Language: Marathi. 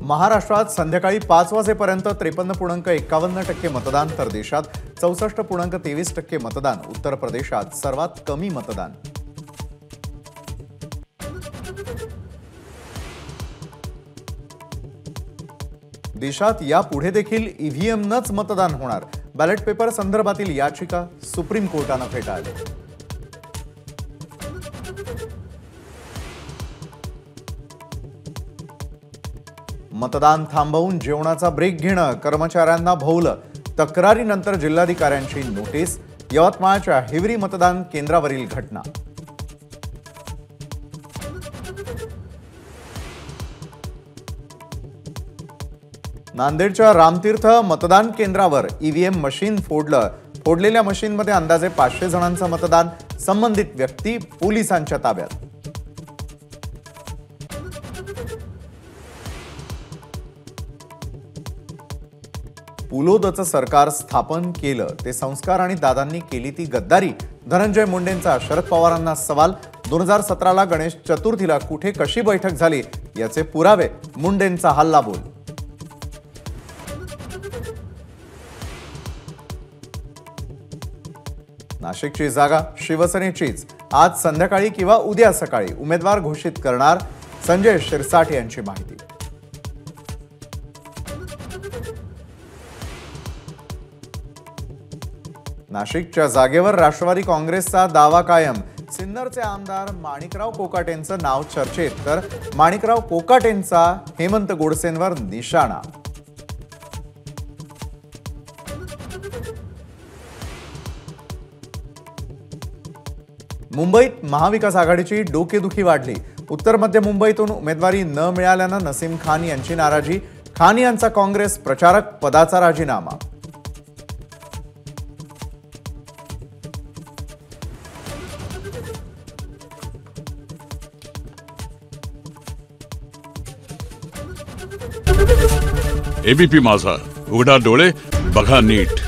महाराष्ट्रात संध्याकाळी 5 वाजेपर्यंत 53.51% मतदान, तर देशात 64.23% मतदान. उत्तर प्रदेशात सर्वात कमी मतदान. देशात यापुढे देखील ईव्हीएमनंच मतदान होणार. बॅलेट पेपर संदर्भातील याचिका सुप्रीम कोर्टाने फेटाळली. मतदान थांबवून जेवणाचा ब्रेक घेणं, कर्मचाऱ्यांना भोवलं. तक्रारीनंतर जिल्हाधिकाऱ्यांची नोटीस. यवतमाळच्या हिवरी मतदान केंद्रावरील घटना. नांदेडच्या रामतीर्थ मतदान केंद्रावर ईव्हीएम मशीन फोडलेल्या मशीनमध्ये अंदाजे 500 जणांचं मतदान. संबंधित व्यक्ती पोलिसांच्या ताब्यात. पुलोदचं सरकार स्थापन केलं ते संस्कार आणि दादांनी केली ती गद्दारी. धनंजय मुंडेंचा शरद पवारांना सवाल. 2017ला गणेश चतुर्थीला कुठे कशी बैठक झाली याचे पुरावे. मुंडेंचा हल्लाबोल. नाशिकची जागा शिवसेनेचीच. आज संध्याकाळी किंवा उद्या सकाळी उमेदवार घोषित करणार. संजय शिरसाट यांची माहिती. नाशिकच्या जागेवर राष्ट्रवादी काँग्रेसचा दावा कायम. सिन्नरचे आमदार माणिकराव कोकाटेंचं नाव चर्चेत, तर माणिकराव कोकाटेंचा हेमंत गोडसेंवर निशाणा. मुंबईत महाविकास आघाडीची डोकेदुखी वाढली. उत्तर मध्य मुंबईतून उमेदवारी न मिळाल्यानं नसीम खान यांची नाराजी. खान यांचा काँग्रेस प्रचारक पदाचा राजीनामा. एबीपी माझा, उघडा डोळे बघा नीट.